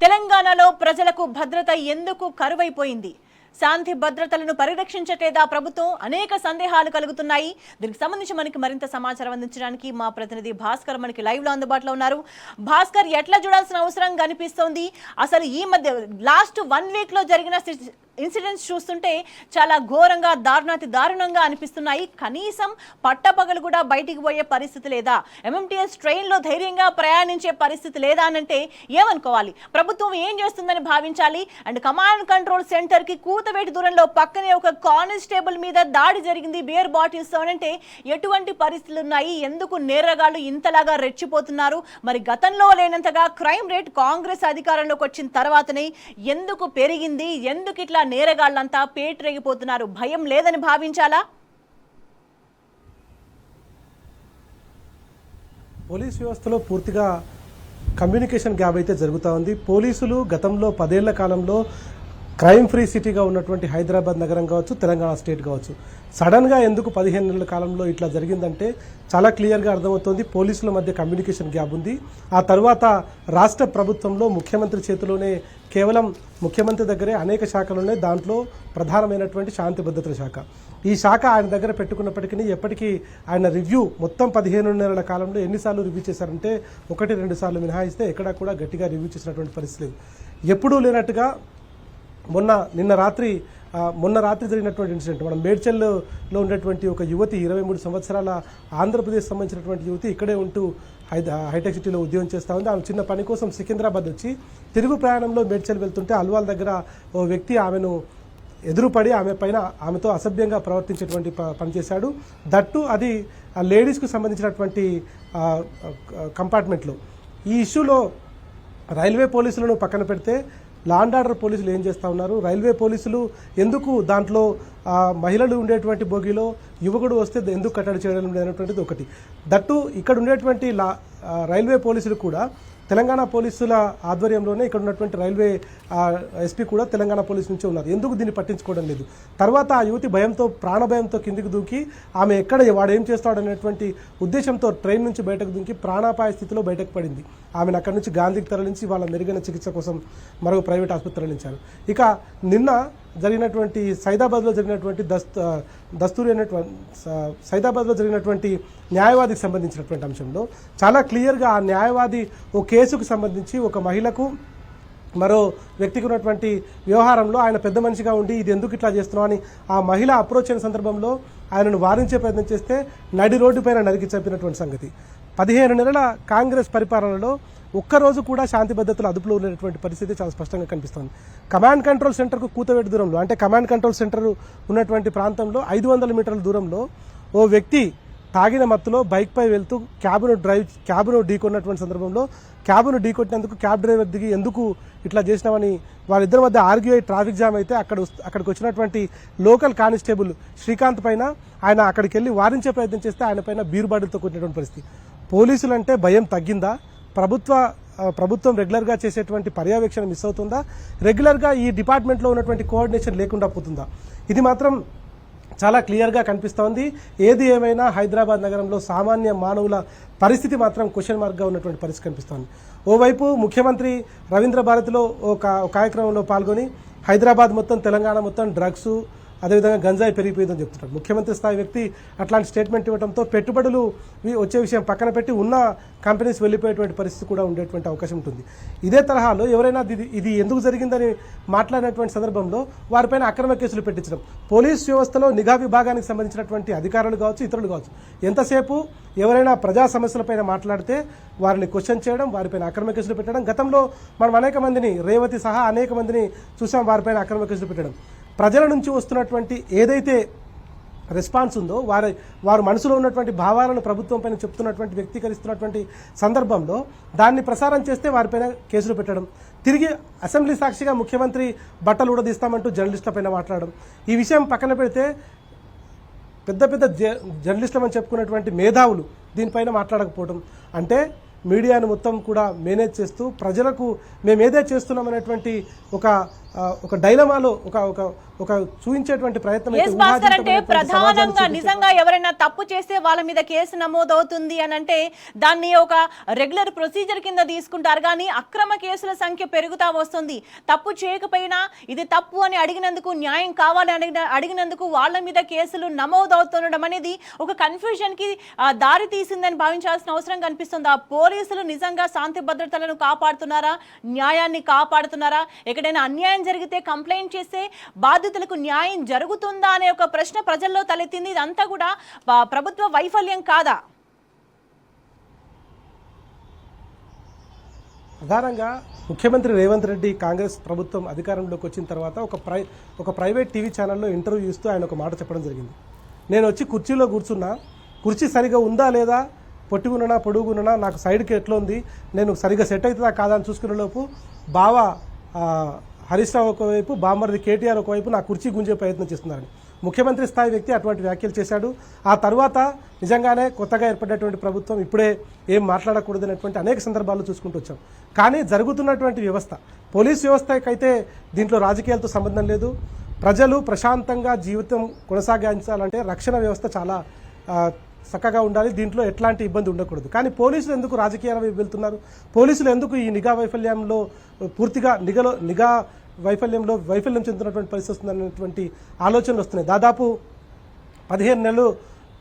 తెలంగాణలో ప్రజలకు భద్రత ఎందుకు కరువైపోయింది? శాంతి భద్రతలను పరిరక్షించట్లేదా ప్రభుత్వం? అనేక సందేహాలు కలుగుతున్నాయి. దీనికి సంబంధించి మనకి మరింత సమాచారం అందించడానికి మా ప్రతినిధి భాస్కర్ మనకి లైవ్ లో అందుబాటులో ఉన్నారు. భాస్కర్, ఎట్లా చూడాల్సిన అవసరం కనిపిస్తోంది? అసలు ఈ మధ్య లాస్ట్ 1 వీక్ లో జరిగిన ఇన్సిడెంట్స్ చూస్తుంటే చాలా ఘోరంగా దారుణంగా అనిపిస్తున్నాయి. కనీసం పట్టపగలు కూడా బయటికి పోయే పరిస్థితి లేదా? ఎంఎంటీఎస్ ట్రైన్లో ధైర్యంగా ప్రయాణించే పరిస్థితి లేదా అనంటే ఏమనుకోవాలి? ప్రభుత్వం ఏం చేస్తుందని భావించాలి? అండ్ కమాండ్ కంట్రోల్ సెంటర్కి కూతవేటి దూరంలో పక్కనే ఒక కానిస్టేబుల్ మీద దాడి జరిగింది బియర్ బాటిల్స్ అనంటే ఎటువంటి పరిస్థితులు ఉన్నాయి? ఎందుకు నేరగాళ్లు ఇంతలాగా రెచ్చిపోతున్నారు? మరి గతంలో లేనంతగా క్రైమ్ రేట్ కాంగ్రెస్ అధికారంలోకి వచ్చిన తర్వాతనే ఎందుకు పెరిగింది? ఎందుకు ఇట్లా నేరగాళ్లంతా పేటరేగిపోతున్నారు? భయం లేదని భావించాలా? పోలీస్ వ్యవస్థలో పూర్తిగా కమ్యూనికేషన్ గ్యాప్ అయితే జరుగుతూ ఉంది. పోలీసులు గతంలో 10 ఏళ్ల కాలంలో క్రైమ్ ఫ్రీ సిటీగా ఉన్నటువంటి హైదరాబాద్ నగరం కావచ్చు, తెలంగాణ స్టేట్ కావచ్చు, సడన్గా ఎందుకు 15 ఏళ్ల కాలంలో ఇట్లా జరిగిందంటే చాలా క్లియర్గా అర్థమవుతుంది. పోలీసుల మధ్య కమ్యూనికేషన్ గ్యాప్ ఉంది. ఆ తర్వాత రాష్ట్ర ప్రభుత్వంలో ముఖ్యమంత్రి చేతిలోనే, కేవలం ముఖ్యమంత్రి దగ్గరే అనేక శాఖలు ఉన్నాయి. దాంట్లో ప్రధానమైనటువంటి శాంతి భద్రతల శాఖ. ఈ శాఖ ఆయన దగ్గర పెట్టుకున్నప్పటికీ ఎప్పటికీ ఆయన రివ్యూ మొత్తం 15 నెలల కాలంలో ఎన్నిసార్లు రివ్యూ చేశారంటే 1-2 సార్లు మినహాయిస్తే ఎక్కడా కూడా గట్టిగా రివ్యూ చేసినటువంటి పరిస్థితి లేదు. ఎప్పుడూ లేనట్టుగా మొన్న రాత్రి జరిగినటువంటి ఇన్సిడెంట్, మనం మేడ్చల్లో ఉండేటువంటి ఒక యువతి, 23 సంవత్సరాల ఆంధ్రప్రదేశ్ సంబంధించినటువంటి యువతి, ఇక్కడే ఉంటూ హైటెక్ సిటీలో ఉద్యోగం చేస్తూ ఉంది. ఆమె చిన్న పని కోసం సికింద్రాబాద్ వచ్చి తిరుగు ప్రయాణంలో మేడ్చల్ వెళ్తుంటే అల్వాల్ దగ్గర ఓ వ్యక్తి ఆమెను ఎదురుపడి ఆమెతో అసభ్యంగా ప్రవర్తించేటువంటి పనిచేశాడు. దట్టు అది ఆ లేడీస్కు సంబంధించినటువంటి కంపార్ట్మెంట్లో. ఈ ఇష్యూలో రైల్వే పోలీసులను పక్కన పెడితే లా అండ్ ఆర్డర్ పోలీసులు ఏం చేస్తూ ఉన్నారు? రైల్వే పోలీసులు ఎందుకు దాంట్లో మహిళలు ఉండేటువంటి బోగిలో యువకుడు వస్తే ఎందుకు కట్టడి చేయడం అనేటువంటిది ఒకటి. దట్టు ఇక్కడ ఉండేటువంటి రైల్వే పోలీసులు కూడా తెలంగాణ పోలీసుల ఆధ్వర్యంలోనే ఇక్కడ ఉన్నటువంటి రైల్వే ఎస్పీ కూడా తెలంగాణ పోలీసు నుంచే ఉన్నారు. ఎందుకు దీన్ని పట్టించుకోవడం లేదు? తర్వాత ఆ యువతి ప్రాణభయంతో కిందికి దూకి ఆమె వాడు ఏం చేస్తాడనేటువంటి ఉద్దేశంతో ట్రైన్ నుంచి బయటకు దూకి ప్రాణాపాయ స్థితిలో బయటకు పడింది. ఆమెను అక్కడి నుంచి గాంధీకి తరలించి వాళ్ళ మెరుగైన చికిత్స కోసం మరొక ప్రైవేట్ ఆసుపత్రి తరలించారు. ఇక నిన్న జరిగినటువంటి సైదాబాద్లో జరిగినటువంటి సైదాబాద్లో జరిగినటువంటి న్యాయవాదికి సంబంధించినటువంటి అంశంలో చాలా క్లియర్గా ఆ న్యాయవాది ఓ కేసుకు సంబంధించి ఒక మహిళకు మరో వ్యక్తికి ఉన్నటువంటి వ్యవహారంలో ఆయన పెద్ద మనిషిగా ఉండి ఇది ఎందుకు ఇట్లా చేస్తున్నావు అని ఆ మహిళ అప్రోచ్ అయిన సందర్భంలో ఆయనను వారించే ప్రయత్నం చేస్తే నడి రోడ్డు పైన నరికి చంపినటువంటి సంగతి. 15 నెలల కాంగ్రెస్ పరిపాలనలో ఒక్కరోజు కూడా శాంతి భద్రతలు అదుపులో ఉన్నటువంటి పరిస్థితి చాలా స్పష్టంగా కనిపిస్తుంది. కమాండ్ కంట్రోల్ సెంటర్కు కూతవేటు దూరంలో, అంటే కమాండ్ కంట్రోల్ సెంటర్ ఉన్నటువంటి ప్రాంతంలో 500 మీటర్ల దూరంలో ఓ వ్యక్తి తాగిన మత్తులో బైక్పై వెళ్తూ క్యాబ్ను ఢీకొన్నటువంటి సందర్భంలో క్యాబ్ను ఢీకొట్టినందుకు క్యాబ్ డ్రైవర్ దిగి ఎందుకు ఇట్లా చేసినామని వాళ్ళిద్దరి మధ్య ఆర్గ్యూ అయ్యి ట్రాఫిక్ జామ్ అయితే అక్కడికి వచ్చినటువంటి లోకల్ కానిస్టేబుల్ శ్రీకాంత్ పైన ఆయన అక్కడికి వెళ్ళి వారించే ప్రయత్నం చేస్తే ఆయన పైన బీరు బాటిల్తో కొట్టినటువంటి పరిస్థితి. పోలీసులంటే భయం తగ్గిందా? ప్రభుత్వం రెగ్యులర్గా చేసేటువంటి పర్యవేక్షణ మిస్ అవుతుందా? రెగ్యులర్గా ఈ డిపార్ట్మెంట్లో ఉన్నటువంటి కోఆర్డినేషన్ లేకుండా పోతుందా? ఇది మాత్రం చాలా క్లియర్గా కనిపిస్తోంది. ఏది ఏమైనా హైదరాబాద్ నగరంలో సామాన్య మానవుల పరిస్థితి మాత్రం క్వశ్చన్ మార్క్గా ఉన్నటువంటి పరిస్థితి కనిపిస్తోంది. ఓవైపు ముఖ్యమంత్రి రవీంద్ర భారతిలో ఒక కార్యక్రమంలో పాల్గొని హైదరాబాద్ మొత్తం, తెలంగాణ మొత్తం డ్రగ్స్, అదేవిధంగా గంజాయి పెరిగిపోయిందని చెప్తున్నారు. ముఖ్యమంత్రి స్థాయి వ్యక్తి అట్లాంటి స్టేట్మెంట్ ఇవ్వడంతో పెట్టుబడులు వచ్చే విషయం పక్కన పెట్టి ఉన్న కంపెనీస్ వెళ్ళిపోయేటువంటి పరిస్థితి కూడా ఉండేటువంటి అవకాశం ఉంటుంది. ఇదే తరహాలో ఎవరైనా ఇది ఎందుకు జరిగిందని మాట్లాడినటువంటి సందర్భంలో వారిపైన అక్రమ కేసులు పెట్టించడం, పోలీస్ వ్యవస్థలో నిఘా విభాగానికి సంబంధించినటువంటి అధికారులు కావచ్చు, ఇతరులు కావచ్చు, ఎంతసేపు ఎవరైనా ప్రజా సమస్యలపైన మాట్లాడితే వారిని క్వశ్చన్ చేయడం, వారిపైన అక్రమ కేసులు పెట్టడం. గతంలో మనం అనేక మందిని, రేవతి సహా అనేక మందిని చూసాం వారిపైన అక్రమ కేసులు పెట్టడం. ప్రజల నుంచి వస్తున్నటువంటి ఏదైతే రెస్పాన్స్ ఉందో, వారు మనసులో ఉన్నటువంటి భావాలను ప్రభుత్వం పైన చెప్తున్నటువంటి, వ్యక్తీకరిస్తున్నటువంటి సందర్భంలో దాన్ని ప్రసారం చేస్తే వారిపైన కేసులు పెట్టడం, తిరిగి అసెంబ్లీ సాక్షిగా ముఖ్యమంత్రి బట్టలు ఊడదీస్తామంటూ జర్నలిస్టుల పైన మాట్లాడడం. ఈ విషయం పక్కన పెడితే పెద్ద జర్నలిస్టులు అని చెప్పుకున్నటువంటి మేధావులు దీనిపైన మాట్లాడకపోవడం అంటే మీడియాను మొత్తం కూడా మేనేజ్ చేస్తూ ప్రజలకు మేము ఏదే చేస్తున్నామనేటువంటి ఒక ఒక డైలమాలో ఒక ఒక ఒక చూపించేటువంటి ప్రయత్నం అయితే ఎస్ భాస్కర్ అంటే ఊహాజనితమైనటువంటి సమాజాన్ని ప్రధానంగా చూపించే- నిజంగా ఎవరైనా తప్పు చేస్తే వాళ్ళ మీద కేసు నమోదవుతుంది అని అంటే దాన్ని ఒక రెగ్యులర్ ప్రొసీజర్ కింద తీసుకుంటారు, కానీ అక్రమ కేసుల సంఖ్య పెరుగుతా వస్తుంది. తప్పు చేయకపోయినా ఇది తప్పు అని అడిగినందుకు, న్యాయం కావాలి అడిగినందుకు వాళ్ళ మీద కేసులు నమోదవుతుండడం అనేది ఒక కన్ఫ్యూజన్ కి దారి తీసిందని భావించాల్సిన అవసరం కనిపిస్తుంది. ఆ పోలీసులు నిజంగా శాంతి భద్రతలను కాపాడుతున్నారా, న్యాయాన్ని కాపాడుతున్నారా? ఎక్కడైనా అన్యాయం జరిగితే కంప్లైంట్ చేస్తే బాధితులకు న్యాయం జరుగుతుందా అనే ఒక ప్రశ్న ప్రజల్లో తలెత్తింది. ఇదంతా కూడా ప్రభుత్వ వైఫల్యం కాదా? ప్రధానంగా ముఖ్యమంత్రి రేవంత్ రెడ్డి కాంగ్రెస్ ప్రభుత్వం అధికారంలోకి వచ్చిన తర్వాత ఒక ప్రైవేట్ టీవీ ఛానల్లో ఇంటర్వ్యూ ఇస్తూ ఆయన ఒక మాట చెప్పడం జరిగింది. నేను వచ్చి కుర్చీలో కూర్చున్నా, కుర్చీ సరిగా ఉందా లేదా, పొట్టుకున్నా పొడుగున్నా, నాకు సైడ్కి ఎట్లా ఉంది, నేను సరిగా సెట్ అవుతుందా కాదా అని చూసుకునే లోపు బావ హరీష్ రావు ఒకవైపు, బామ్మర్ది కేటీఆర్ ఒకవైపు నా కుర్చీ గుంజే ప్రయత్నం చేస్తున్నారని ముఖ్యమంత్రి స్థాయి వ్యక్తి అటువంటి వ్యాఖ్యలు చేశాడు. ఆ తర్వాత నిజంగానే కొత్తగా ఏర్పడినటువంటి ప్రభుత్వం ఇప్పుడే ఏం మాట్లాడకూడదనేటువంటి అనేక సందర్భాల్లో చూసుకుంటూ వచ్చాం. కానీ జరుగుతున్నటువంటి వ్యవస్థ, పోలీస్ వ్యవస్థకైతే దీంట్లో రాజకీయాలతో సంబంధం లేదు. ప్రజలు ప్రశాంతంగా జీవితం కొనసాగించాలంటే రక్షణ వ్యవస్థ చాలా చక్కగా ఉండాలి, దీంట్లో ఎట్లాంటి ఇబ్బంది ఉండకూడదు. కానీ పోలీసులు ఎందుకు రాజకీయాల వైపు వెళ్తున్నారు? పోలీసులు ఎందుకు ఈ నిఘా వైఫల్యంలో పూర్తిగా నిఘా వైఫల్యం చెందుతున్నటువంటి పరిస్థితి వస్తుందనేటువంటి ఆలోచనలు వస్తున్నాయి. దాదాపు 15 నెలలు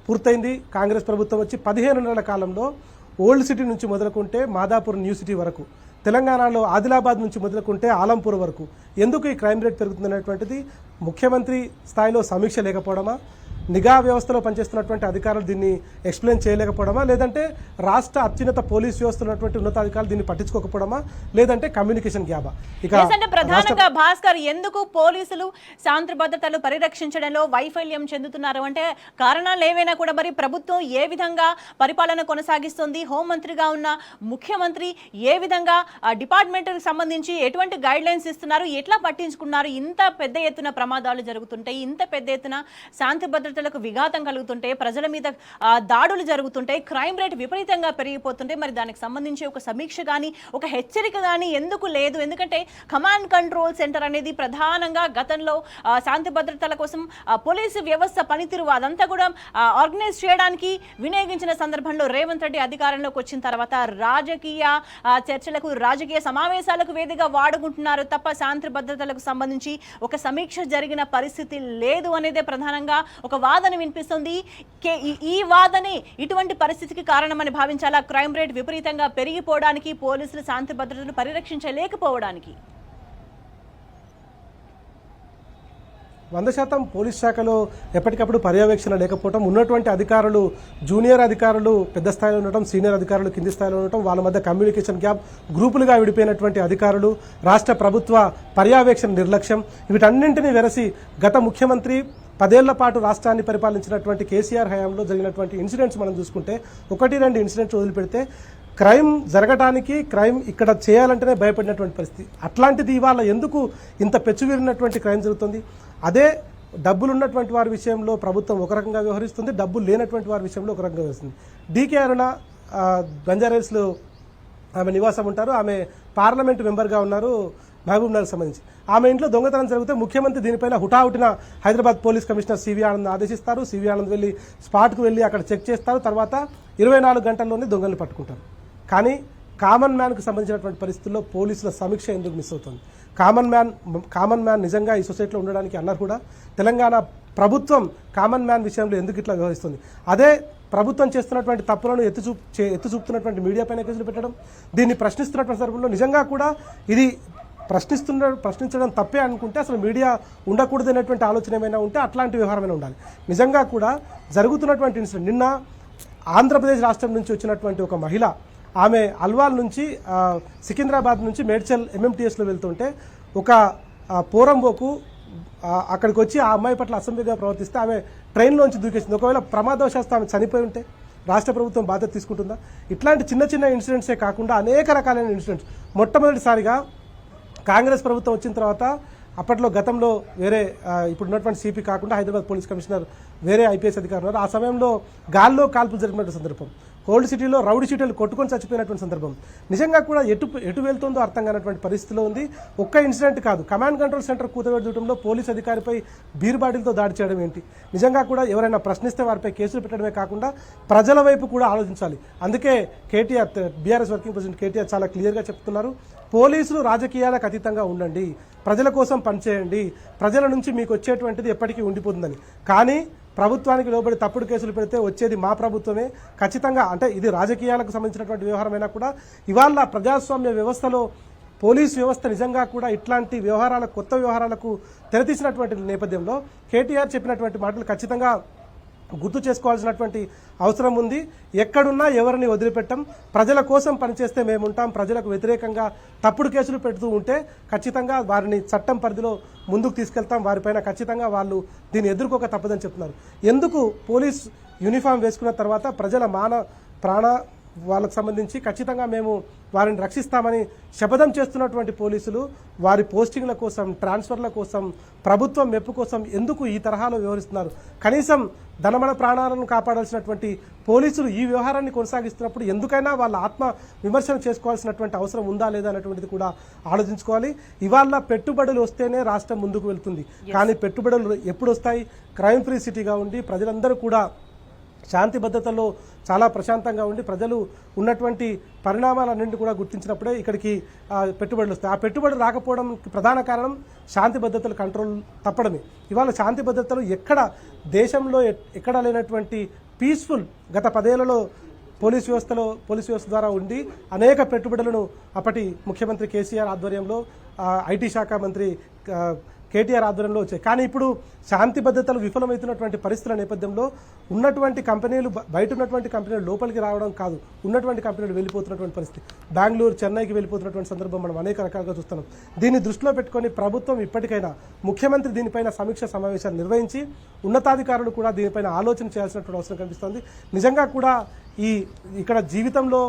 పూర్తయింది కాంగ్రెస్ ప్రభుత్వం వచ్చి. 15 నెలల కాలంలో ఓల్డ్ సిటీ నుంచి మొదలుకుంటే మాదాపూర్ న్యూ సిటీ వరకు, తెలంగాణలో ఆదిలాబాద్ నుంచి మొదలుకుంటే ఆలంపూర్ వరకు ఎందుకు ఈ క్రైమ్ రేట్ పెరుగుతుందనేటువంటిది ముఖ్యమంత్రి స్థాయిలో సమీక్ష లేకపోవడమా, నిఘా వ్యవస్థలో పనిచేస్తున్నటువంటి అధికారులు దీన్ని ఎక్స్ప్లెయిన్ చేయలేకపోవడమా, లేదంటే రాష్ట్ర అత్యున్నత పోలీస్ వ్యవస్థలో ఉన్నటువంటి ఉన్నతాధికారులు దీన్ని పట్టించుకోకపోవడమా, లేదంటే కమ్యూనికేషన్ గ్యాబా? ప్రధానంగా భాస్కర్, ఎందుకు పోలీసులు శాంతి భద్రతలు పరిరక్షించడంలో వైఫల్యం చెందుతున్నారు అంటే కారణాలు ఏవైనా కూడా మరి ప్రభుత్వం ఏ విధంగా పరిపాలన కొనసాగిస్తుంది, హోంమంత్రిగా ఉన్న ముఖ్యమంత్రి ఏ విధంగా డిపార్ట్మెంట్కి సంబంధించి ఎటువంటి గైడ్ లైన్స్ ఇస్తున్నారు, ఎట్లా పట్టించుకున్నారు? ఇంత పెద్ద ఎత్తున ప్రమాదాలు జరుగుతుంటాయి, ఇంత పెద్ద ఎత్తున శాంతి భద్రతలకు విఘాతం కలుగుతుంటే, ప్రజల మీద దాడులు జరుగుతుంటాయి, క్రైమ్ రేట్ విపరీతంగా పెరిగిపోతుంటే, మరి దానికి సంబంధించి ఒక సమీక్ష కానీ ఒక హెచ్చరిక కానీ ఎందుకు లేదు? ఎందుకంటే కమాండ్ కంట్రోల్ సెంటర్ అనేది ప్రధానంగా గతంలో శాంతి భద్రతల కోసం పోలీసు వ్యవస్థ పనితీరు అదంతా కూడా ఆర్గనైజ్ చేయడానికి వినియోగించిన సందర్భంలో రేవంత్ రెడ్డి అధికారంలోకి వచ్చిన తర్వాత రాజకీయ చర్చలకు, రాజకీయ సమావేశాలకు వేదికగా వాడుకుంటున్నారు తప్ప శాంతి భద్రతలకు సంబంధించి ఒక సమీక్ష జరిగిన పరిస్థితి లేదు అనేదే ప్రధానంగా ఒక వాదన వినిపిస్తుంది. ఈ వాదనే ఇటువంటి పరిస్థితికి కారణమని భావించాలా? క్రైమ్ రేట్ విపరీతంగా పెరిగిపోవడానికి, పోలీసులు శాంతి భద్రతను పరిరక్షించలేకపోవడానికి 100% పోలీస్ శాఖలో ఎప్పటికప్పుడు పర్యవేక్షణ లేకపోవడం, ఉన్నటువంటి అధికారులు జూనియర్ అధికారులు పెద్ద స్థాయిలో ఉండటం, సీనియర్ అధికారులు కింది స్థాయిలో ఉండటం, వాళ్ళ మధ్య కమ్యూనికేషన్ గ్యాప్, గ్రూపులుగా విడిపోయినటువంటి అధికారులు, రాష్ట్ర ప్రభుత్వ పర్యవేక్షణ నిర్లక్ష్యం, వీటన్నింటినీ వెరసి గత ముఖ్యమంత్రి 10 ఏళ్ల పాటు రాష్ట్రాన్ని పరిపాలించినటువంటి కేసీఆర్ హయాంలో జరిగినటువంటి ఇన్సిడెంట్స్ మనం చూసుకుంటే 1-2 ఇన్సిడెంట్స్ వదిలిపెడితే క్రైమ్ జరగడానికి, క్రైమ్ ఇక్కడ చేయాలంటేనే భయపడినటువంటి పరిస్థితి. అట్లాంటిది ఇవాళ ఎందుకు ఇంత పెచ్చువీరినటువంటి క్రైమ్ జరుగుతుంది? అదే డబ్బులు ఉన్నటువంటి వారి విషయంలో ప్రభుత్వం ఒక రకంగా వ్యవహరిస్తుంది, డబ్బులు లేనటువంటి వారి విషయంలో ఒక రకంగా వ్యవహరిస్తుంది. డీకే అరుణ బంజారాహిల్స్లో ఆమె నివాసం ఉంటారు, ఆమె పార్లమెంట్ మెంబర్గా ఉన్నారు మహబూబ్ నగర్ సంబంధించి. ఆమె ఇంట్లో దొంగతనం జరిగితే ముఖ్యమంత్రి దీనిపైన హుటాహుటిన Hyderabad police commissioner CV Anand ఆదేశిస్తారు. సివి ఆనంద్ వెళ్ళి స్పాట్కు వెళ్ళి అక్కడ చెక్ చేస్తారు. తర్వాత 24 గంటల్లోనే దొంగల్ని పట్టుకుంటారు. కానీ కామన్ మ్యాన్కు సంబంధించినటువంటి పరిస్థితుల్లో పోలీసుల సమీక్ష ఎందుకు మిస్ అవుతుంది? కామన్ మ్యాన్ నిజంగా ఈ సొసైటీలో ఉండడానికి అన్నారు కూడా. తెలంగాణ ప్రభుత్వం కామన్ మ్యాన్ విషయంలో ఎందుకు ఇట్లా వ్యవహరిస్తుంది? అదే ప్రభుత్వం చేస్తున్నటువంటి తప్పులను ఎత్తు చూపుతున్నటువంటి మీడియా పైన కేసులు పెట్టడం, దీన్ని ప్రశ్నిస్తున్నటువంటి సందర్భంలో నిజంగా కూడా ఇది ప్రశ్నించడం తప్పే అనుకుంటే అసలు మీడియా ఉండకూడదు అనేటువంటి ఆలోచన ఏమైనా ఉంటే అట్లాంటి వ్యవహారమైనా ఉండాలి. నిజంగా కూడా జరుగుతున్నటువంటి ఇన్సిడెంట్, నిన్న ఆంధ్రప్రదేశ్ రాష్ట్రం నుంచి వచ్చినటువంటి ఒక మహిళ, ఆమె అల్వాల్ నుంచి సికింద్రాబాద్ నుంచి మేడ్చల్ ఎంఎంటీఎస్లో వెళ్తుంటే ఒక పోరంబోకు అక్కడికి వచ్చి ఆ అమ్మాయి పట్ల అసభ్యంగా ప్రవర్తిస్తే ఆమె ట్రైన్లోంచి దూకేసింది. ఒకవేళ ప్రమాదవశాత్తు ఆమె చనిపోయి ఉంటే రాష్ట్ర ప్రభుత్వం బాధ్యత తీసుకుంటుందా? ఇట్లాంటి చిన్న చిన్న ఇన్సిడెంట్సే కాకుండా అనేక రకాలైన ఇన్సిడెంట్స్. మొట్టమొదటిసారిగా కాంగ్రెస్ ప్రభుత్వం వచ్చిన తర్వాత అప్పట్లో గతంలో వేరే ఇప్పుడు ఉన్నటువంటి సిపి కాకుండా హైదరాబాద్ పోలీస్ కమిషనర్ వేరే ఐపీఎస్ అధికారులు ఉన్నారు. ఆ సమయంలో గాల్లో కాల్పులు జరిగినటువంటి సందర్భం ఓల్డ్ సిటీలో రౌడీ షీటర్లు కొట్టుకొని చచ్చిపోయినటువంటి సందర్భం. నిజంగా కూడా ఎటు వెళ్తుందో అర్థం కానటువంటి పరిస్థితిలో ఉంది. ఒక్క ఇన్సిడెంట్ కాదు, కమాండ్ కంట్రోల్ సెంటర్ కూతవేడుతంలో పోలీస్ అధికారిపై బీర్ బాటిల్తో దాడి చేయడం ఏంటి? నిజంగా కూడా ఎవరైనా ప్రశ్నిస్తే వారిపై కేసులు పెట్టడమే కాకుండా ప్రజల వైపు కూడా ఆలోచించాలి. అందుకే KTR, BRS working president KTR చాలా క్లియర్గా చెప్తున్నారు, పోలీసులు రాజకీయాలకు అతీతంగా ఉండండి, ప్రజల కోసం పనిచేయండి, ప్రజల నుంచి మీకు వచ్చేటువంటిది ఎప్పటికీ ఉండిపోతుందని. కానీ ప్రభుత్వానికి లోబడి తప్పుడు కేసులు పెడితే వచ్చేది మా ప్రభుత్వమే ఖచ్చితంగా. అంటే ఇది రాజకీయాలకు సంబంధించినటువంటి వ్యవహారమైనా కూడా ఇవాళ ప్రజాస్వామ్య వ్యవస్థలో పోలీస్ వ్యవస్థ నిజంగా కూడా ఇట్లాంటి వ్యవహారాలకు, కొత్త వ్యవహారాలకు తెరతీసినటువంటి నేపథ్యంలో కేటీఆర్ చెప్పినటువంటి మాటలు ఖచ్చితంగా గుర్తు చేసుకోవాల్సినటువంటి అవసరం ఉంది. ఎక్కడున్నా ఎవరిని వదిలిపెట్టం, ప్రజల కోసం పనిచేస్తే మేముంటాం, ప్రజలకు వ్యతిరేకంగా తప్పుడు కేసులు పెడుతూ ఉంటే ఖచ్చితంగా వారిని చట్టం పరిధిలో ముందుకు తీసుకెళ్తాం, వారిపైన ఖచ్చితంగా వాళ్ళు దీన్ని ఎదుర్కోక తప్పదని చెప్తున్నారు. ఎందుకు పోలీస్ యూనిఫామ్ వేసుకున్న తర్వాత ప్రజల ప్రాణ వాళ్ళకు సంబంధించి ఖచ్చితంగా మేము వారిని రక్షిస్తామని శపథం చేస్తున్నటువంటి పోలీసులు వారి పోస్టింగ్ల కోసం, ట్రాన్స్ఫర్ల కోసం, ప్రభుత్వం మెప్పు కోసం ఎందుకు ఈ తరహాలో వ్యవహరిస్తున్నారు? కనీసం ధనమన ప్రాణాలను కాపాడాల్సినటువంటి పోలీసులు ఈ వ్యవహారాన్ని కొనసాగిస్తున్నప్పుడు ఎందుకైనా వాళ్ళ ఆత్మ విమర్శన చేసుకోవాల్సినటువంటి అవసరం ఉందా లేదా అనేటువంటిది కూడా ఆలోచించుకోవాలి. ఇవాళ పెట్టుబడులు వస్తేనే రాష్ట్రం ముందుకు వెళ్తుంది. కానీ పెట్టుబడులు ఎప్పుడు వస్తాయి? క్రైమ్ ఫ్రీ సిటీగా ఉండి ప్రజలందరూ కూడా శాంతి భద్రతల్లో చాలా ప్రశాంతంగా ఉండి ప్రజలు ఉన్నటువంటి పరిణామాలన్నింటినీ కూడా గుర్తించినప్పుడే ఇక్కడికి పెట్టుబడులు వస్తాయి. ఆ పెట్టుబడులు రాకపోవడానికి ప్రధాన కారణం శాంతి భద్రతలు కంట్రోల్ తప్పడమే. ఇవాళ శాంతి భద్రతలు దేశంలో ఎక్కడా లేనటువంటి పీస్ఫుల్ గత 10 ఏళ్లలో పోలీస్ వ్యవస్థ ద్వారా ఉండి అనేక పెట్టుబడులను అప్పటి ముఖ్యమంత్రి కేసీఆర్ ఆధ్వర్యంలో, ఐటీ శాఖ మంత్రి కేటీఆర్ ఆధ్వర్యంలో వచ్చాయి. కానీ ఇప్పుడు శాంతి భద్రతలు విఫలమవుతున్నటువంటి పరిస్థితుల నేపథ్యంలో ఉన్నటువంటి కంపెనీలు, బయట ఉన్నటువంటి కంపెనీలు లోపలికి రావడం కాదు, ఉన్నటువంటి కంపెనీలు వెళ్ళిపోతున్నటువంటి పరిస్థితి. బెంగళూరు, చెన్నైకి వెళ్ళిపోతున్నటువంటి సందర్భం మనం అనేక రకాలుగా చూస్తున్నాం. దీన్ని దృష్టిలో పెట్టుకొని ప్రభుత్వం ఇప్పటికైనా, ముఖ్యమంత్రి దీనిపైన సమీక్ష సమావేశాలు నిర్వహించి ఉన్నతాధికారులు కూడా దీనిపైన ఆలోచన చేయాల్సినటువంటి అవసరం కనిపిస్తుంది. నిజంగా కూడా ఇక్కడ జీవితంలో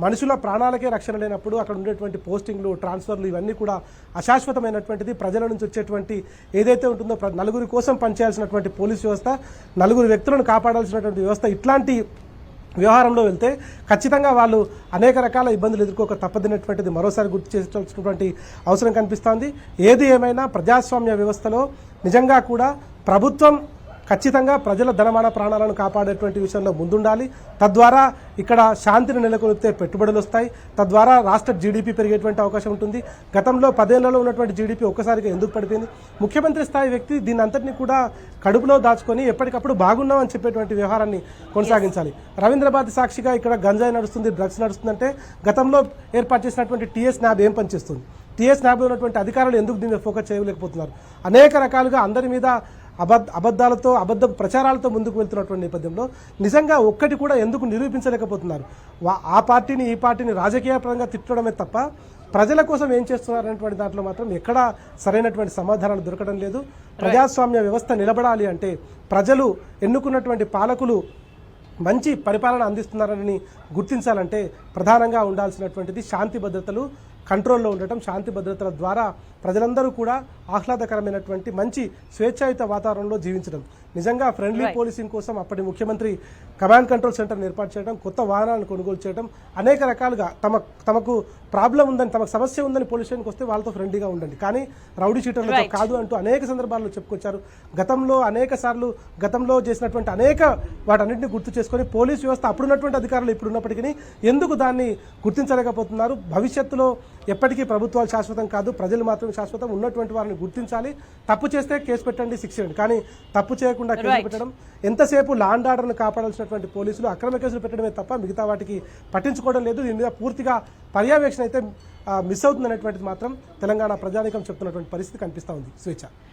మనుషుల ప్రాణాలకే రక్షణ లేనప్పుడు అక్కడ ఉండేటువంటి పోస్టింగ్లు, ట్రాన్స్ఫర్లు ఇవన్నీ కూడా అశాశ్వతమైనటువంటిది. ప్రజల నుంచి వచ్చేటువంటి ఏదైతే ఉంటుందో నలుగురి కోసం పనిచేయాల్సినటువంటి పోలీస్ వ్యవస్థ, నలుగురు వ్యక్తులను కాపాడాల్సినటువంటి వ్యవస్థ ఇట్లాంటి వ్యవహారంలో వెళ్తే ఖచ్చితంగా వాళ్ళు అనేక రకాల ఇబ్బందులు ఎదుర్కోక తప్పదనేటువంటిది మరోసారి గుర్తు చేయాల్సినటువంటి అవసరం కనిపిస్తోంది. ఏది ఏమైనా ప్రజాస్వామ్య వ్యవస్థలో నిజంగా కూడా ప్రభుత్వం ఖచ్చితంగా ప్రజల ధనమాన ప్రాణాలను కాపాడేటువంటి విషయంలో ముందుండాలి. తద్వారా ఇక్కడ శాంతిని నెలకొల్పితే పెట్టుబడులు వస్తాయి, తద్వారా రాష్ట్ర జీడీపీ పెరిగేటువంటి అవకాశం ఉంటుంది. గతంలో 10 ఏళ్లలో ఉన్నటువంటి జీడీపీ ఒక్కసారిగా ఎందుకు పడిపోయింది? ముఖ్యమంత్రి స్థాయి వ్యక్తి దీని అంతటినీ కూడా కడుపులో దాచుకొని ఎప్పటికప్పుడు బాగున్నామని చెప్పేటువంటి వ్యవహారాన్ని కొనసాగించాలి. రవీంద్రబాద్ సాక్షిగా ఇక్కడ గంజాయి నడుస్తుంది, డ్రగ్స్ నడుస్తుందంటే గతంలో ఏర్పాటు చేసినటువంటి టీఎస్ న్యాబ్ ఏం పనిచేస్తుంది? టీఎస్ న్యాబ్లో ఉన్నటువంటి అధికారులు ఎందుకు దీన్ని ఫోకస్ చేయలేకపోతున్నారు? అనేక రకాలుగా అందరి మీద అబద్ధాలతో, అబద్ధ ప్రచారాలతో ముందుకు వెళ్తున్నటువంటి నేపథ్యంలో నిజంగా ఒక్కటి కూడా ఎందుకు నిరూపించలేకపోతున్నారు? ఆ పార్టీని, ఈ పార్టీని రాజకీయపరంగా తిట్టడమే తప్ప ప్రజల కోసం ఏం చేస్తున్నారనేటువంటి దాంట్లో మాత్రం ఎక్కడా సరైనటువంటి సమాధానాలు దొరకడం లేదు. ప్రజాస్వామ్య వ్యవస్థ నిలబడాలి అంటే ప్రజలు ఎన్నుకున్నటువంటి పాలకులు మంచి పరిపాలన అందిస్తున్నారని గుర్తించాలంటే ప్రధానంగా ఉండాల్సినటువంటిది శాంతి భద్రతలు కంట్రోల్లో ఉండటం. శాంతి భద్రతల ద్వారా ప్రజలందరూ కూడా ఆహ్లాదకరమైనటువంటి మంచి స్వేచ్ఛాయుత వాతావరణంలో జీవించడం. నిజంగా ఫ్రెండ్లీ పోలీసింగ్ కోసం అప్పటి ముఖ్యమంత్రి కమాండ్ కంట్రోల్ సెంటర్ని ఏర్పాటు చేయడం, కొత్త వాహనాలను కొనుగోలు చేయడం, అనేక రకాలుగా తమకు ప్రాబ్లం ఉందని, తమకు సమస్య ఉందని పోలీస్ స్టేషన్కి వస్తే వాళ్ళతో ఫ్రెండ్లీగా ఉండండి, కానీ రౌడీ షీటర్లతో కాదు అంటూ అనేక సందర్భాల్లో చెప్పుకొచ్చారు. గతంలో చేసినటువంటి అనేక వాటన్నింటినీ గుర్తు చేసుకొని పోలీస్ వ్యవస్థ అప్పుడున్నటువంటి అధికారులు ఇప్పుడున్నప్పటికీ ఎందుకు దాన్ని గుర్తించలేకపోతున్నారు? భవిష్యత్తులో ఎప్పటికీ ప్రభుత్వాలు శాశ్వతం కాదు, ప్రజలు మాత్రమే శాశ్వతం. ఉన్నటువంటి వారిని గుర్తించాలి. తప్పు చేస్తే కేసు పెట్టండి, శిక్ష చేయండి, కానీ తప్పు చేయకుండా కేసు పెట్టడం, ఎంతసేపు లా అండ్ ఆర్డర్ను కాపాడాల్సినటువంటి పోలీసులు అక్రమ కేసులు పెట్టడమే తప్ప మిగతా వాటికి పట్టించుకోవడం లేదు. దీని మీద పూర్తిగా పర్యవేక్షణ అయితే మిస్ అవుతుందనేటువంటిది మాత్రం తెలంగాణ ప్రజానీకం చెప్తున్నటువంటి పరిస్థితి కనిపిస్తూ ఉంది. స్వేచ్ఛ.